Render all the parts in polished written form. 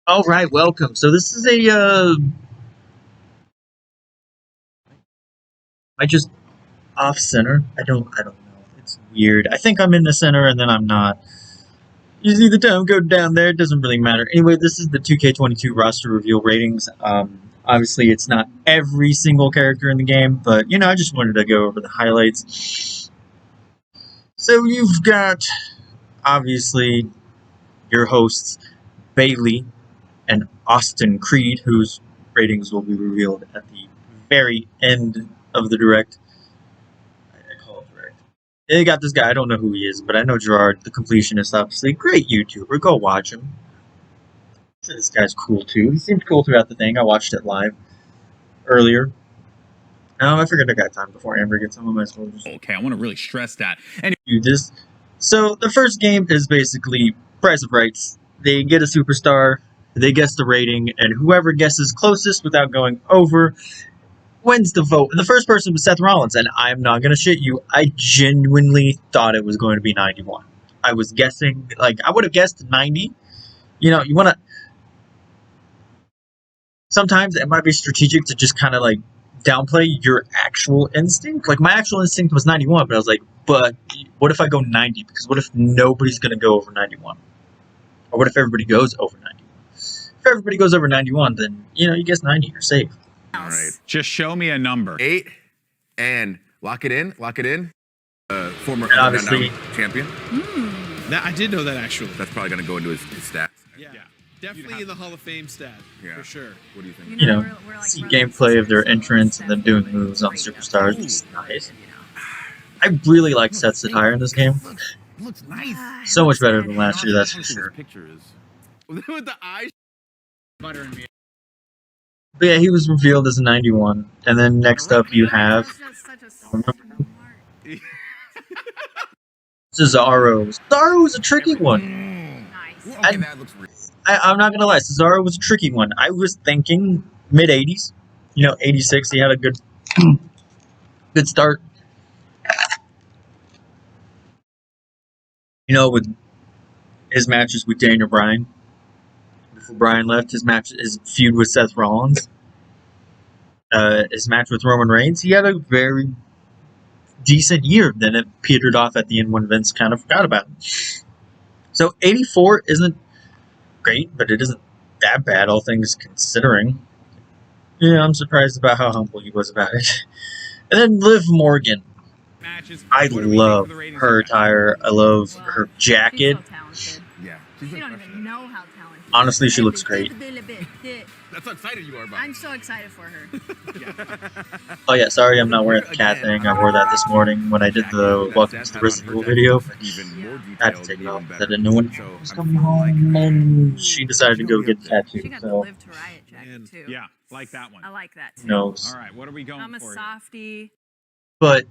All right, welcome. So this is I just off center. I don't know. It's weird. I think I'm in the center and then I'm not. You see the time go down there. It doesn't really matter. Anyway, this is the 2K22 roster reveal ratings. Obviously it's not every single character in the game, but I just wanted to go over the highlights. So you've got obviously your hosts Bailey and Austin Creed, whose ratings will be revealed at the very end of the direct. I call it direct. They got this guy, I don't know who he is, but I know Gerard, the completionist, obviously. Great YouTuber, go watch him. This guy's cool too. He seemed cool throughout the thing. I watched it live earlier. I figured I got time before Amber gets home. I might as well just Okay, I want to really stress that. And do this. So the first game is basically price of rights. They get a superstar, they guess the rating, and whoever guesses closest without going over wins the vote. And the first person was Seth Rollins, and I'm not gonna shit you, I genuinely thought it was going to be 91. I was guessing, like, I would have guessed 90. You wanna... Sometimes it might be strategic to just kind of, like, downplay your actual instinct. Like, my actual instinct was 91, but I was like, but what if I go 90? Because what if nobody's gonna go over 91? Or what if everybody goes over 91? If everybody goes over 91, then, you guess 90, you're safe. all right, just show me a number. 8 and lock it in. Former And obviously champion. I did know that actually. That's probably going to go into his stats. Yeah. Definitely in the Hall of Fame stat, for sure. What do you think? We're like see gameplay of their entrance and then doing moves on superstars. It's nice. I really like Seth's attire in this game. Looks nice. So much better than last year, that's for sure. Picture is with the eyes. Buttering me. But yeah, he was revealed as a 91. And then next up you have Cesaro. Cesaro was a tricky one. Okay, that looks real. I'm not gonna lie, Cesaro was a tricky one. I was thinking mid-80s. 86, he had a good start. With his matches with Daniel Bryan. Before Bryan left, his feud with Seth Rollins. His match with Roman Reigns, he had a very decent year. Then it petered off at the end when Vince kind of forgot about him. So 84 isn't great, but it isn't that bad, all things considering. Yeah, I'm surprised about how humble he was about it. And then Liv Morgan. I love her attire. I love her jacket. She's so talented. Yeah. You don't even know how talented. Honestly, she looks great. That's how excited you are about. I'm so excited for her. Oh yeah, sorry I'm not wearing the cat thing. I wore that this morning when I did the Welcome to the Resident Evil video. I had to take it off. That a new one was coming home, and she decided to go get the tattoo. She got the So, Live to Riot jacket too. Yeah, like that one. I like that too. who knows? All right, what are we going I'm a for here? softie. But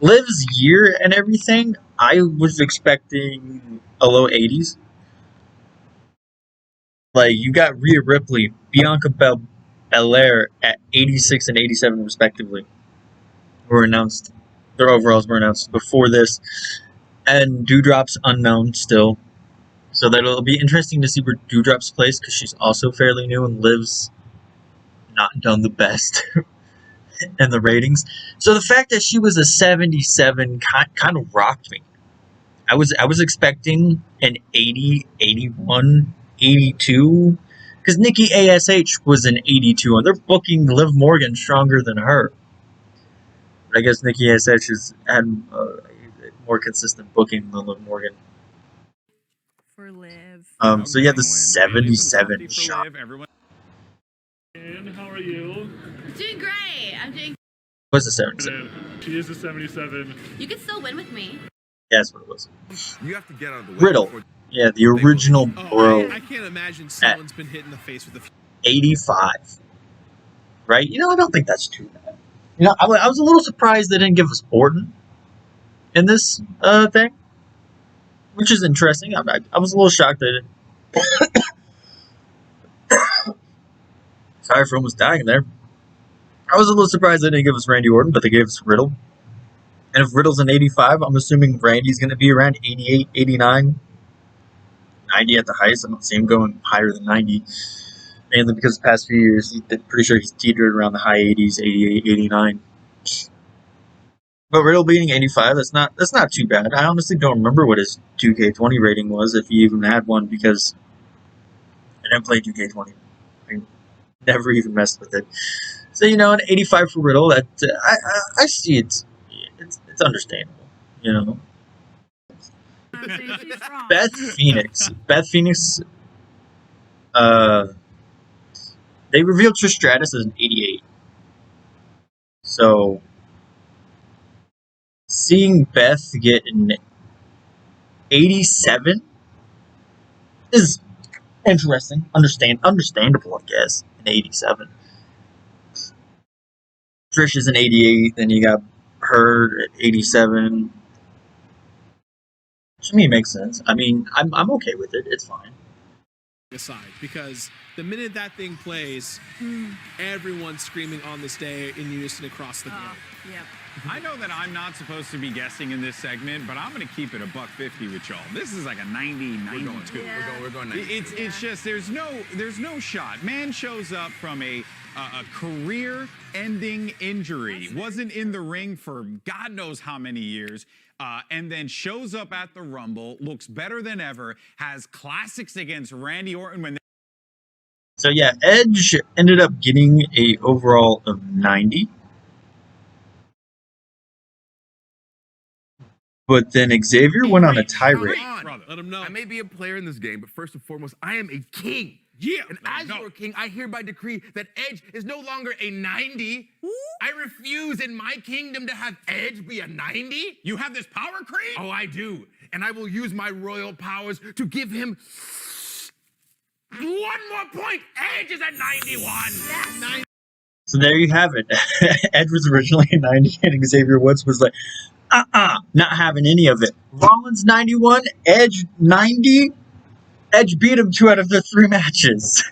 Liv's year and everything, I was expecting a low 80s. Like, you got Rhea Ripley, Bianca Belair at 86 and 87 respectively. Were announced. Their overalls were announced before this. And Dewdrop's unknown still. So that'll be interesting to see where Dewdrop's placed, because she's also fairly new and Liv's not done the best in the ratings. So the fact that she was a 77 kind of rocked me. I was expecting an 80, 81, 82, because Nikki ASH was an 82, and they're booking Liv Morgan stronger than her. But I guess Nikki ASH has had more consistent booking than Liv Morgan. For Liv. So you had the 77 shot. And how are you? Doing great. I'm doing. What's the 77? And she is a 77. You can still win with me. Yeah, that's what it was. You have to get out of the way. Riddle. before- Yeah, the original bro. I can't imagine someone's been hit in the face with a 85. Right? I don't think that's too bad. I was a little surprised they didn't give us Orton in this thing, which is interesting. I was a little shocked they didn't. Sorry for almost dying there. I was a little surprised they didn't give us Randy Orton, but they gave us Riddle. And if Riddle's an 85, I'm assuming Randy's going to be around 88, 89. 90 at the highest. I don't see him going higher than 90. Mainly because the past few years, I'm pretty sure he's teetered around the high 80s, 88, 89. But Riddle beating 85, that's not too bad. I honestly don't remember what his 2K20 rating was, if he even had one, because I didn't play 2K20. I never even messed with it. So, an 85 for Riddle, that I see it's understandable, Beth Phoenix. They revealed Trish Stratus as an 88. So, seeing Beth get an 87 is interesting. Understandable, I guess. An 87. Trish is an 88, then you got her at 87. To me, it makes sense. I mean, I'm okay with it. It's fine. Aside, because the minute that thing plays, everyone's screaming on this day in unison across the globe. Yep. I know that I'm not supposed to be guessing in this segment, but I'm going to keep it $1.50 with y'all. This is like a 90, 92. We're going 90. It's just there's no shot. Man shows up from a career-ending injury, wasn't in the ring for God knows how many years. And then shows up at the Rumble, looks better than ever, has classics against Randy Orton. So yeah, Edge ended up getting a overall of 90. But then Xavier went on a tirade. Let him know. I may be a player in this game, but first and foremost, I am a king. Yeah. And as your king, I hereby decree that Edge is no longer a 90. I refuse in my kingdom to have Edge be a 90. You have this power creep? Oh, I do. And I will use my royal powers to give him one more point. Edge is at 91. Yes. So there you have it. Edge was originally a 90, and Xavier Woods was like, not having any of it. Rollins 91, Edge 90. Edge beat him 2 out of the 3 matches.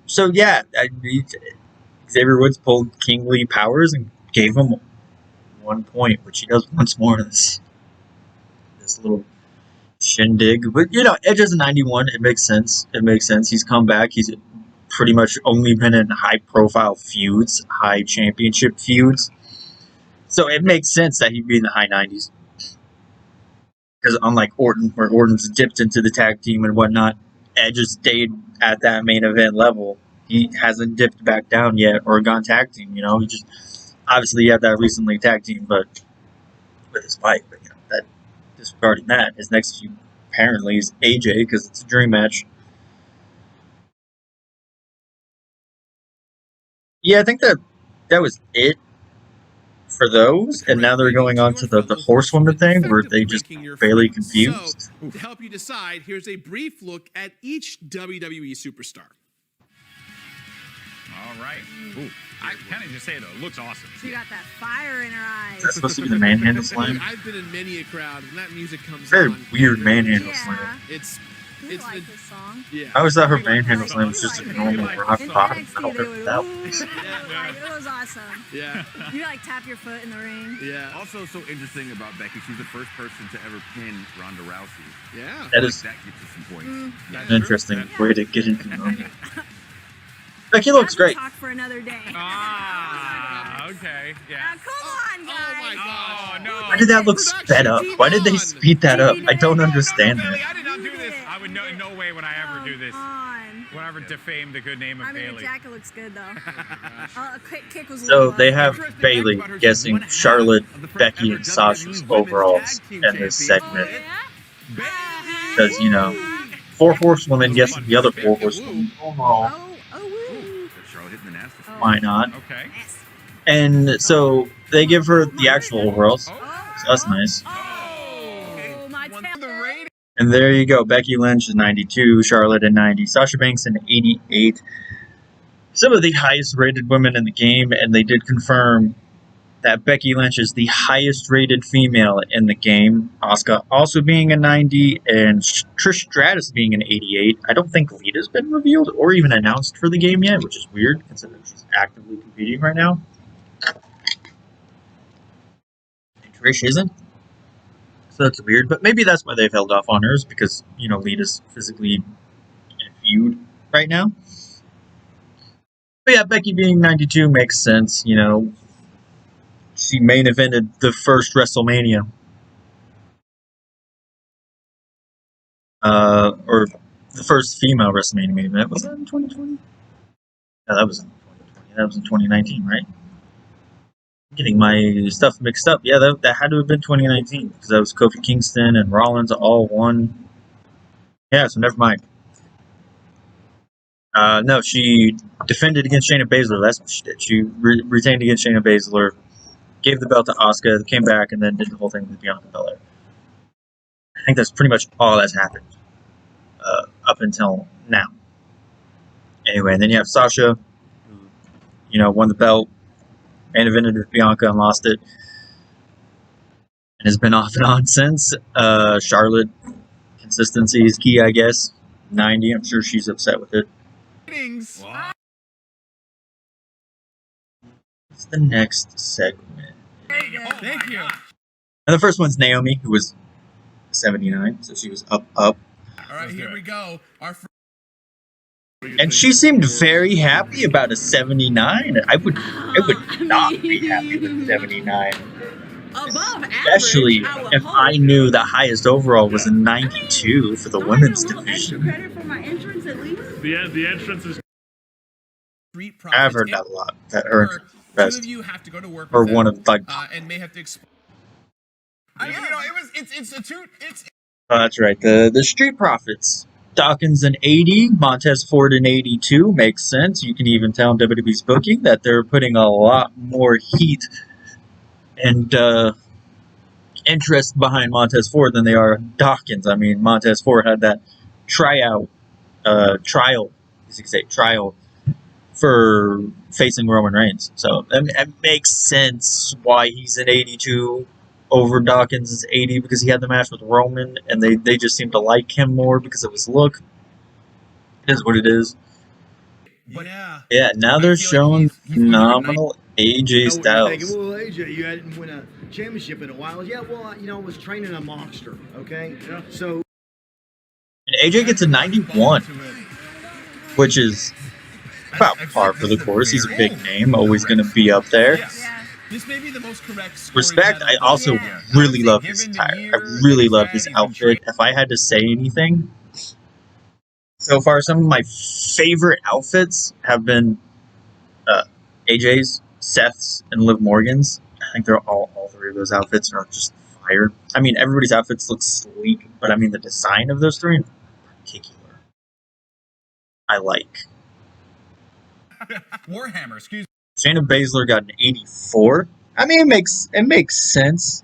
So yeah, Xavier Woods pulled kingly powers and gave him 1 point, which he does once more in this little shindig. But Edge is a 91. It makes sense. He's come back. He's pretty much only been in high-profile feuds, high championship feuds. So it makes sense that he'd be in the high 90s. Because unlike Orton, where Orton's dipped into the tag team and whatnot, Edge has stayed at that main event level. He hasn't dipped back down yet or gone tag team. He just obviously he had that recently tag team, but with his wife. But that disregarding that, his next feud apparently is AJ because it's a dream match. Yeah, I think that was it for those, and now they're going on to the horsewoman thing where they just barely confused. So, to help you decide, here's a brief look at each WWE superstar. All right. Ooh, I kind of just say it though. It looks awesome. She got that fire in her eyes. That's supposed to be the manhandle slam. I've been in many a crowd when that music comes Very on. weird manhandle slam. It's I like this song. yeah. I always thought her manhandle slam was just a normal rock In bottom. NXT, they would, That ooh, it was awesome. Yeah. You tap your foot in the ring. Yeah. Also, so interesting about Becky, she's the first person to ever pin Ronda Rousey. Yeah. That is That gets you some points. an interesting way to get into the Becky looks That's a great. talk for another day. Okay. Now, Yeah. come on, guys. Oh my gosh. Oh, no. Why did that look sped up? Why did they speed that up? I don't understand Bailey, that. I did not do this. I would in no way would I ever do this. Come on. Would I ever defame the good name of I mean, your Bailey. jacket looks good, though. A quick kick was a So little they low. have Bailey guessing Charlotte, Becky, and Sasha's overalls in this segment. Because, 4 horsewomen guessing the other 4 horsewomen overall. Woo. Charlotte hitting the nasty. Why not? Okay. And so they give her the actual overalls. So that's nice. Oh, my temper. And there you go. Becky Lynch is 92, Charlotte at 90, Sasha Banks at 88. Some of the highest rated women in the game, and they did confirm that Becky Lynch is the highest rated female in the game. Asuka also being a 90, and Trish Stratus being an 88. I don't think Lita's been revealed or even announced for the game yet, which is weird considering she's actively competing right now. And Trish isn't. So that's weird, but maybe that's why they've held off on hers, because, you know, Lita's physically in a feud right now. But yeah, Becky being 92 makes sense, you know. She main evented the first WrestleMania. Or the first female WrestleMania main event. Was that in 2020? No, that was in 2020. That was in 2019, right? I'm getting my stuff mixed up. Yeah, that had to have been 2019, because that was Kofi Kingston and Rollins all one. Yeah, so never mind. No, she defended against Shayna Baszler. That's what she did. She retained against Shayna Baszler, gave the belt to Asuka, came back, and then did the whole thing with Bianca Belair. I think that's pretty much all that's happened up until now. Anyway, and then you have Sasha, who, you know, won the belt, main evented with Bianca and lost it, and has been off and on since. Charlotte, consistency is key, I guess. 90, I'm sure she's upset with it. Wow. What's the next segment? Thank you. And the first one's Naomi, who was 79, so she was up. All right, here we go. And she seemed very happy about a 79. I would not be happy with a 79. Above average. Especially if I knew the highest overall was a 92 for the women's division. Credit for my entrance at least. The entrance is Street profits. I've heard that a lot. That her Two best. of you have to go to work Or with one them, of, like, and may have to explain. You know, it's Oh, that's right. The Street Profits. Dawkins an 80, Montez Ford an 82. Makes sense. You can even tell in WWE's booking that they're putting a lot more heat and interest behind Montez Ford than they are Dawkins. I mean, Montez Ford had that trial, as you could say, trial for facing Roman Reigns. So it makes sense why he's an 82 over Dawkins' 80, because he had the match with Roman, and they just seem to like him more because of his look. It is what it is. Yeah. Yeah, now they're showing phenomenal AJ Styles. Well, AJ, you hadn't won a championship in a while. Yeah, well, you know, I was training a monster, okay? Yeah. So... And AJ gets a 91, which is about par for the course. He's a big name, always going to be up there. Yeah. This may be the most correct story Respect, I also Yeah. really love his attire. I really love his outfit. If I had to say anything, so far some of my favorite outfits have been AJ's, Seth's, and Liv Morgan's. I think they're all three of those outfits are just fire. I mean, everybody's outfits look sleek, but I mean, the design of those three in particular, I like. Warhammer, excuse me. Shayna Baszler got an 84. I mean, it makes sense.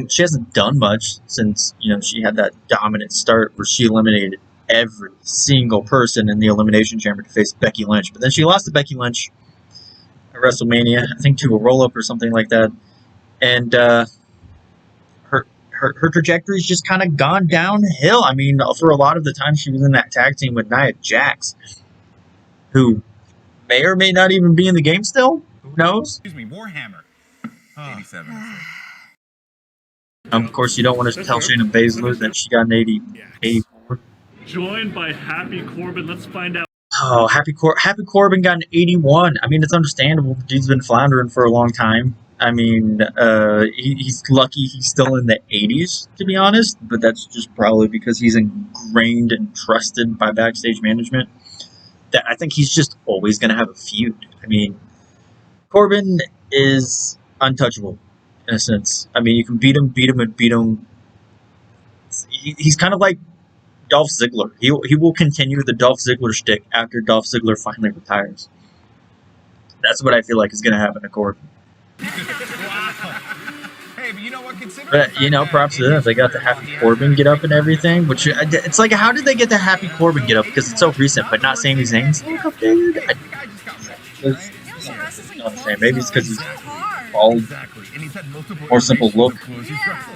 She hasn't done much since, you know, she had that dominant start where she eliminated every single person in the Elimination Chamber to face Becky Lynch. But then she lost to Becky Lynch at WrestleMania, I think to a roll-up or something like that. And her trajectory's just kind of gone downhill. I mean, for a lot of the time she was in that tag team with Nia Jax, who may or may not even be in the game still. Who knows? Excuse me, Warhammer. 87. Of course, you don't want to tell Shayna Baszler that she got an 84. joined by Happy Corbin. Let's find out. Oh, Happy Corbin got an 81. I mean, it's understandable. The dude's been floundering for a long time. I mean, he's lucky he's still in the 80s, to be honest. But that's just probably because he's ingrained and trusted by backstage management. That I think he's just always going to have a feud. I mean, Corbin is untouchable in a sense. I mean, you can beat him. He's kind of like Dolph Ziggler. He will continue the Dolph Ziggler shtick after Dolph Ziggler finally retires. That's what I feel like is going to happen to Corbin. Hey, but you know what? Consider But, you know, props to them. They got the Happy Corbin get up and everything. Which, it's like, how did they get the Happy Corbin get up? Because it's so recent, but not Sami Zayn's look up there? Maybe it's because he's bald. Exactly. And he's had multiple More simple look.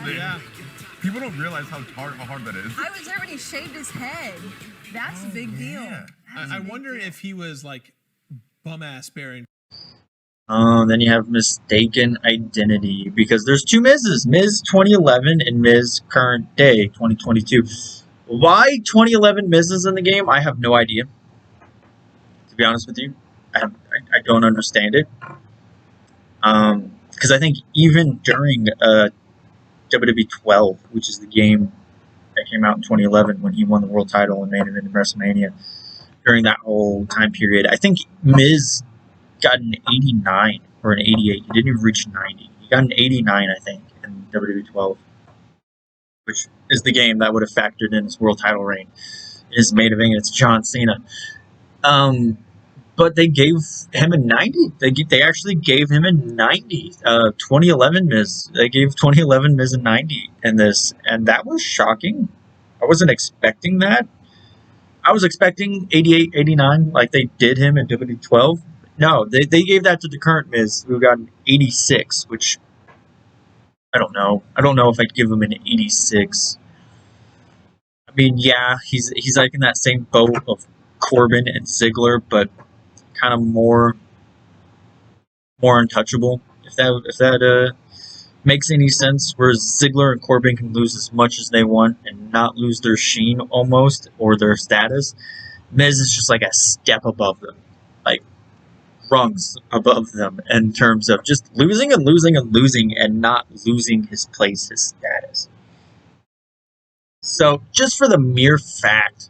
Yeah. People don't realize how hard that is. I was there when he shaved his head. That's a big deal. I wonder if he was like bum ass bearing. Then you have Mistaken Identity, because there's two Miz's, Miz 2011 and Miz current day 2022. Why 2011 Miz is in the game, I have no idea. To be honest with you, I don't understand it. Because I think even during WWE 12, which is the game that came out in 2011 when he won the world title and main event in WrestleMania, during that whole time period, I think Miz got an 89 or an 88. He didn't even reach 90. He got an 89, I think, in WWE 12, which is the game that would have factored in his world title reign. His main event against John Cena. But they gave him a 90. They actually gave him a 90. 2011 Miz. They gave 2011 Miz a 90 in this, and that was shocking. I wasn't expecting that. I was expecting 88, 89, like they did him in WWE 12. No, they gave that to the current Miz, who got an 86, which I don't know. I don't know if I'd give him an 86. I mean, yeah, he's like in that same boat of Corbin and Ziggler, but kind of more untouchable. If that makes any sense, whereas Ziggler and Corbin can lose as much as they want and not lose their sheen almost or their status. Miz is just like a step above them, like rungs above them in terms of just losing and losing and losing and not losing his place, his status. So just for the mere fact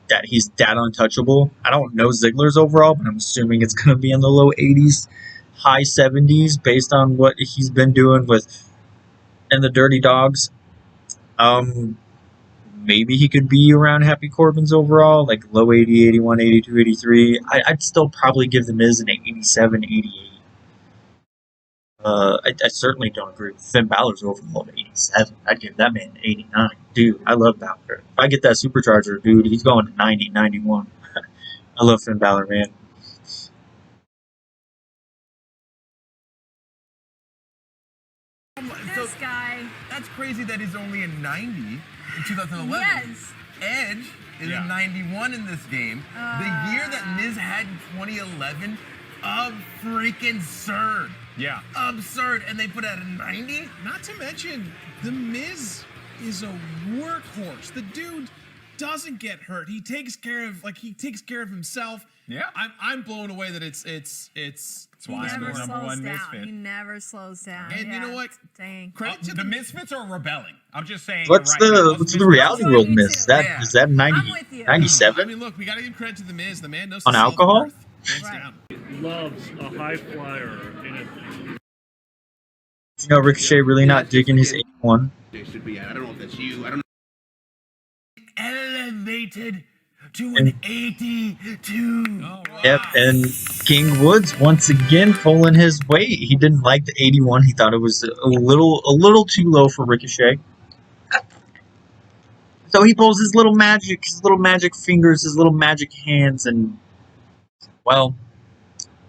that he's that untouchable, I don't know Ziggler's overall, but I'm assuming it's going to be in the low 80s, high 70s based on what he's been doing with and the Dirty Dogs. Maybe he could be around Happy Corbin's overall, like low 80, 81, 82, 83. I'd still probably give The Miz an 87, 88. I certainly don't agree with Finn Balor's overall of 87. I'd give that man an 89. Dude, I love Balor. If I get that supercharger, dude, he's going to 90, 91. I love Finn Balor, man. This guy. That's crazy that he's only a 90 in 2011. Yes. Edge is a 91 in this game. The year that Miz had in 2011, freaking absurd. Yeah. Absurd. And they put out a 90? Not to mention, The Miz is a workhorse. The dude doesn't get hurt. He takes care of himself. Yeah. I'm blown away that it's He why I'm never the number slows one down. misfit. He never slows down. And you know what? Dang. Credit to The Misfits are rebelling. I'm just saying. What's right now, the those reality That's world what I do Miz? too. Is that Yeah. is that 90, I'm with you. 97? I mean, look, we got to give credit to The Miz. The man knows On his alcohol? self-worth. Hands Right. down. Loves a high flyer in it. You know, Ricochet really not digging his 81. They should be at. I don't know if that's you. I don't know. Elevated to an 82. Oh, wow. Yep, and King Woods once again pulling his weight. He didn't like the 81. He thought it was a little too low for Ricochet. So he pulls his little magic fingers, his little magic hands, and well,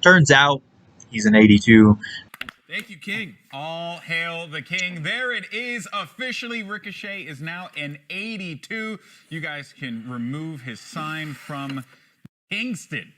turns out he's an 82. Thank you, King. All hail the king. There it is. Officially, Ricochet is now an 82. You guys can remove his sign from Kingston.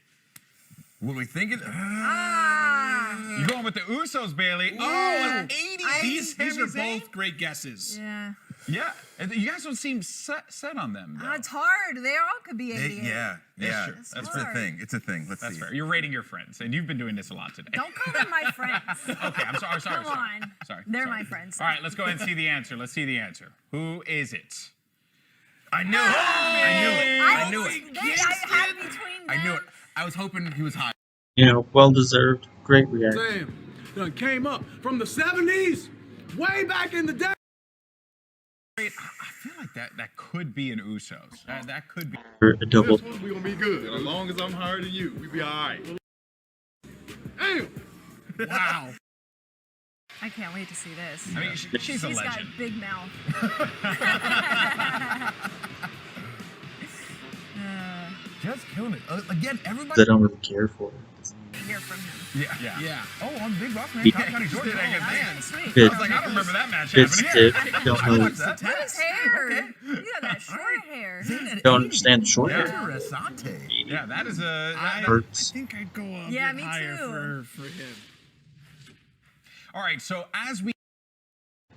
What are we thinking? You're going with the Usos, Bailey. Oh, an 80. These are Sami Zayn? both great guesses. Yeah. Yeah. And you guys don't seem set on them, though. It's hard. They all could be 88. Yeah. true. It's That's hard. the thing. It's a thing. Let's That's see. fair. You're rating your friends, and you've been doing this a lot today. Don't call them my friends. Okay, I'm sorry. Come on. Sorry. They're sorry. my friends. All right, let's go ahead and see the answer. Let's see the answer. Who is it? I knew it. I knew it. I had between them. I knew it. I was hoping he was high. You know, well deserved. Great reaction. Damn. Came up from the 70s, way back in the day. I feel like that could be an Usos. That could be. A double. This one, we gonna be good. As long as I'm higher than you, we be all right. Damn. Wow. I can't wait to see this. I mean, she's a She's got a legend. big mouth. Just killing it. Again, everybody. They don't really care for it. Hear from him. Yeah. Yeah. Oh, I'm Big Rock, man. Yeah. Cobb County, Georgia. Yeah. Oh, man. Sweet. Bit, I was like, I don't remember that match bit happening. stiff. Don't know. Look at his hair. Okay. You got that short hair. Don't understand the short hair. Interessante. Yeah, that is a. I Hurts. think I'd go a Yeah, bit me higher too. for him. All right, so as we...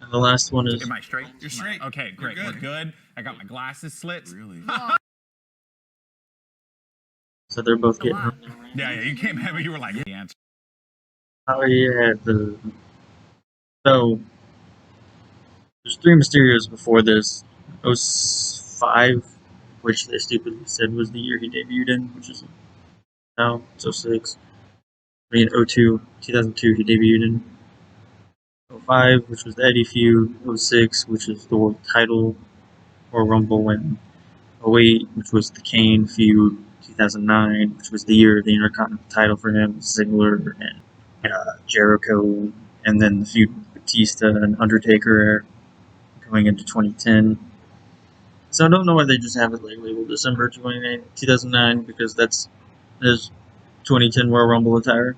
And the last one is... Am I straight? You're straight. Okay, great. You're We're good. I got my glasses slit. Really? So they're both getting... Yeah, you came at me. You were like, the answer. Oh, yeah, So, there's 3 Mysterios before this. 05, which they stupidly said was the year he debuted in, which is now, it's 06. I mean, 02, 2002 he debuted in. 05, which was the Eddie feud. 06, which is the world title or Rumble, and 08, which was the Kane feud. 2009, which was the year of the Intercontinental title for him, Ziggler and Jericho, and then the feud with Batista and Undertaker going into 2010. So I don't know why they just have it like labeled December 29, 2009, because that's his 2010 Royal Rumble attire.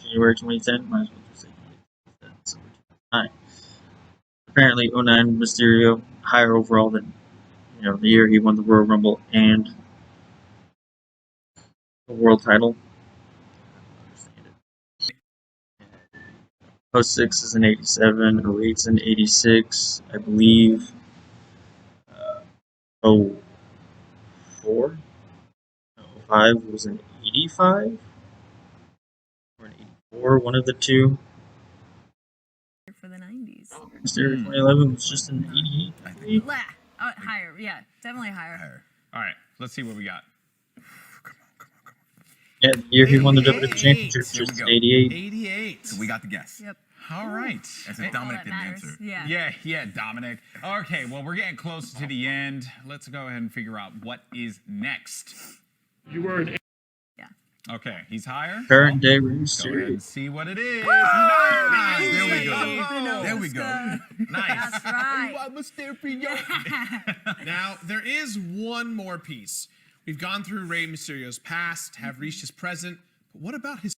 January 2010, might as well just say December 2009. Apparently 09 Mysterio higher overall than the year he won the Royal Rumble and the world title. I 06 is an 87, 08 is an 86, I believe. 04? 05 was an 85? Or an 84, one of the two. For the 90s. Mysterio 2011 was just an 88, I believe. Higher, yeah, definitely higher. All right, let's see what we got. Yeah, the year he won the WWE Championship was just an 88. 88. So we got the guess. Yep. All right. As if Dominic that didn't matters. answer. Yeah, Dominic. Okay, well, we're getting close to the end. Let's go ahead and figure out what is next. You were an Okay, he's higher. Current day Rey Go ahead Mysterio. and see what it is. Nice. Nice. There we go. Oh, There we go. Nice. That's right. Now, there is one more piece. We've gone through Rey Mysterio's past, have reached his present, but what about his...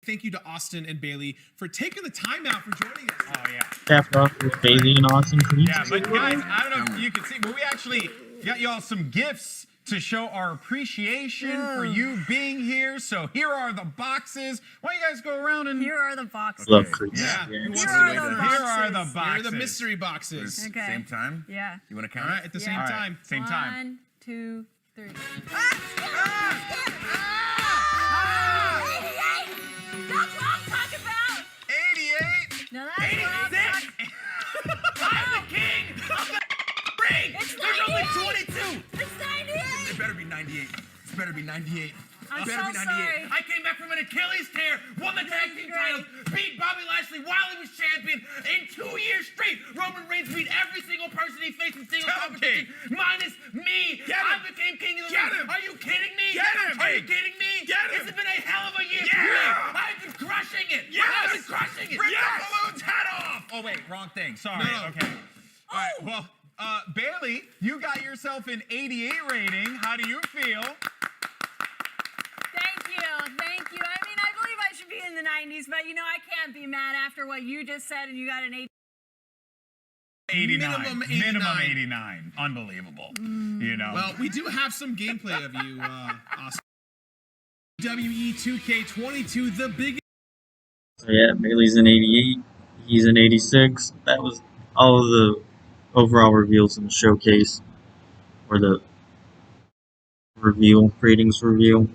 Thank you to Austin and Bailey for taking the time out for joining us. Oh, yeah. Capped off with Bailey and Austin. Yeah, but guys, I don't know if you can see, but we actually got y'all some gifts to show our appreciation for you being here. So here are the boxes. Why don't you guys go around and... Here are the boxes. Love creeps. Yeah. Here Who wants Here to are wait the for this? boxes. are the Here boxes. are the mystery boxes. Okay. Same time? Yeah. You want to All count? right, at the Yeah. same All right, time. same time. 1, 2, 3. That's what I'm talking about! 88. No, that's what I'm talking I'm the king of the ring! It's There's only 98. 22! It's 98! It better be 98. It better be 98. I'm It better so be 98. sorry. I came back from an Achilles tear, won the tag team titles, beat Bobby Lashley while he was champion in 2 years straight. Roman Reigns beat every single person he faced in single Tell him, competition, minus me. Get I him. became king of the Get ring. him. Are you kidding me? Get him, Are you King. kidding me? Get him. This has been a hell of a year for Yeah. me. I've been crushing it. Yes. I've been crushing it. Rip Yes. the balloon's head off. Oh, wait, wrong thing. Sorry. No. Okay. All right, well, Bailey, you got yourself an 88 rating. How do you feel? Thank you. I mean, I believe I should be in the 90s, but I can't be mad after what you just said, and you got an 89. Minimum Minimum 89. 89. Unbelievable. Well, we do have some gameplay of you, Austin. WWE 2K22, the biggest... So yeah, Bailey's an 88. He's an 86. That was all of the overall reveals in the showcase, or the ratings reveal.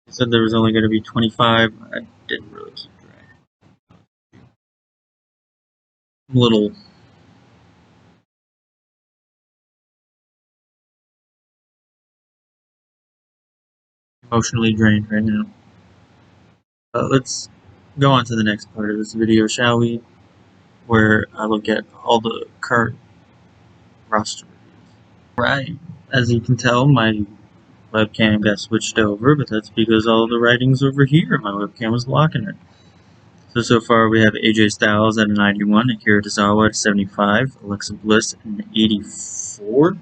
They said there was only going to be 25. I didn't really keep track. I'm a little emotionally drained right now. Let's go on to the next part of this video, shall we? Where I look at all the current roster reviews. Right, as you can tell, my webcam got switched over, but that's because all the writing's over here. My webcam was blocking it. So far we have AJ Styles at a 91, Akira Tozawa at 75, Alexa Bliss at an 84,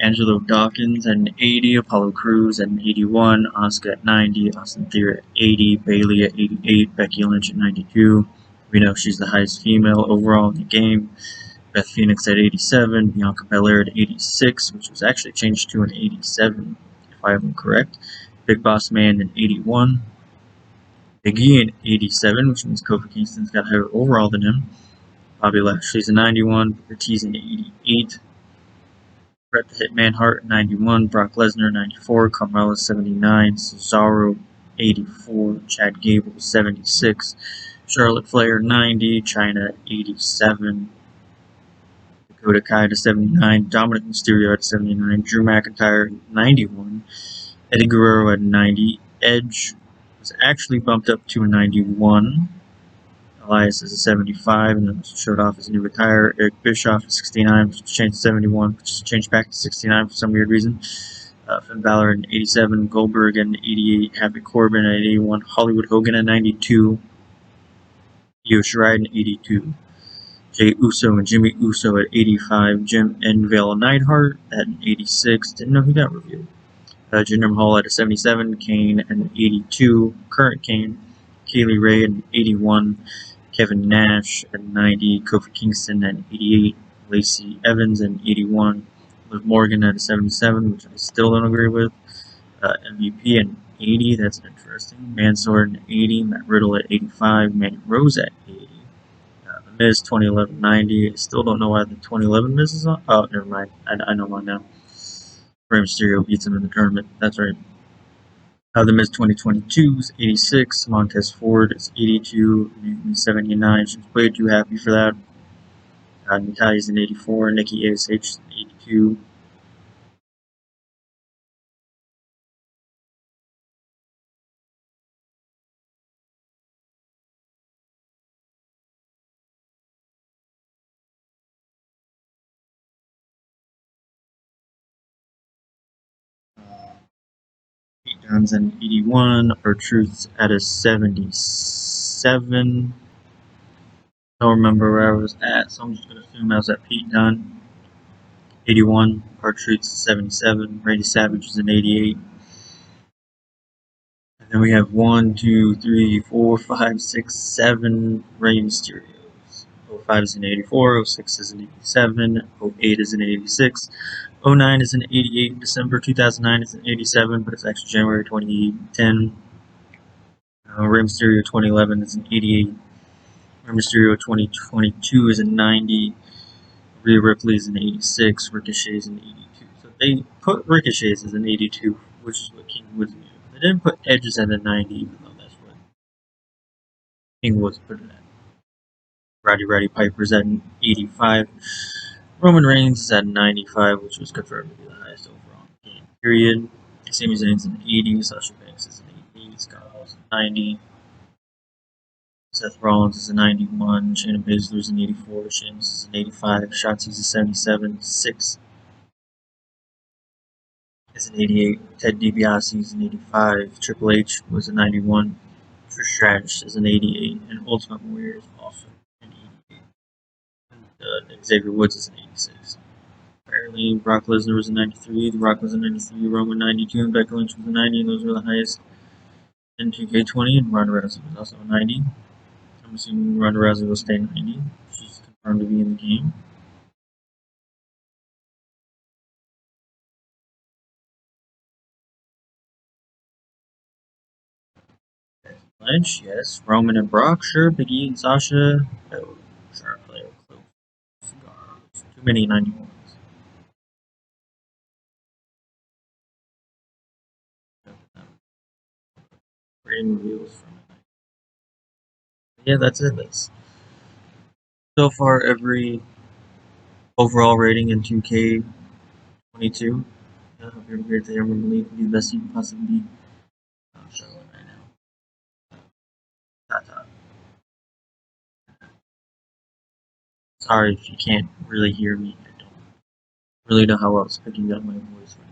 Angelo Dawkins at an 80, Apollo Crews at an 81, Asuka at 90, Austin Theory at 80, Bailey at 88, Becky Lynch at 92. We know she's the highest female overall in the game. Beth Phoenix at 87, Bianca Belair at 86, which was actually changed to an 87, if I am correct. Big Boss Man at 81. Big E in 87, which means Kofi Kingston's got higher overall than him. Bobby Lashley's in 91, Booker T's in 88. Bret the Hitman Hart 91, Brock Lesnar 94, Carmella 79, Cesaro 84, Chad Gable 76, Charlotte Flair 90, Chyna 87, Dakota Kai to 79, Dominic Mysterio at 79, Drew McIntyre 91, Eddie Guerrero at 90, Edge was actually bumped up to a 91. Elias is a 75, and then showed off his new attire. Eric Bischoff is 69, which changed to 71, which changed back to 69 for some weird reason. Finn Balor in 87, Goldberg in 88, Happy Corbin at 81, Hollywood Hogan at 92, Io Shirai in 82, Jey Uso and Jimmy Uso at 85, Jim Enville Neidhart at 86, didn't know he got reviewed. Jinder Mahal at a 77, Kane at 82, current Kane, Kaylee Ray at 81, Kevin Nash at 90, Kofi Kingston at 88, Lacey Evans at 81, Liv Morgan at a 77, which I still don't agree with, MVP at 80, that's interesting, Mansoor at 80, Matt Riddle at 85, Mandy Rose at 80, The Miz 2011 90, I still don't know why the 2011 Miz is on, oh, never mind, I know why now. Rey Mysterio beats him in the tournament, that's right. The Miz 2022 is 86, Montez Ford is 82, Newton 79, she's way too happy for that. Natalia's in 84, Nikki ASH is in 82. Pete Dunne's in 81, R-Truth's at a 77. Don't remember where I was at, so I'm just going to assume I was at Pete Dunne. 81, R-Truth's 77, Randy Savage is in 88. And then we have 1, 2, 3, 4, 5, 6, 7 Rey Mysterios. 05 is in 84, 06 is in 87, 08 is in 86, 09 is in 88, December 2009 is in 87, but it's actually January 2010. Rey Mysterio 2011 is in 88. Rey Mysterio 2022 is in 90. Rhea Ripley is in 86. Ricochet is in 82. So they put Ricochet's as an 82, which is what King Woods knew. They didn't put Edge's at a 90, even though that's what King Woods put it at. Roddy Piper's at an 85. Roman Reigns is at 95, which was confirmed to be the highest overall in the game, period. Sami Zayn's in 80, Sasha Banks is in 80, Scott Hall's in 90, Seth Rollins is in 91, Shayna Baszler's in 84, Sheamus is in 85, Shotzi's in 77, 6 is in 88, Ted DiBiase is in 85, Triple H was in 91, Trish Stratus is in 88, and Ultimate Warrior is also in 88. And Xavier Woods is in 86. Apparently, Brock Lesnar was in 93, The Rock was in 93, Roman 92, and Becky Lynch was in 90, and those were the highest in 2K20, and Ronda Rousey was also in 90. I'm assuming Ronda Rousey will stay 90. She's confirmed to be in the game. Lynch, yes. Roman and Brock, sure. Big E and Sasha. Oh, Charlotte Flair, close. Cigars. Too many 91s. Rating reviews from it. Yeah, that's it. That's so far every overall rating in 2K22. I hope you're here today. I'm going to believe be the best you can possibly be. Charlotte right now. Top. Sorry if you can't really hear me. I don't really know how else picking up my voice right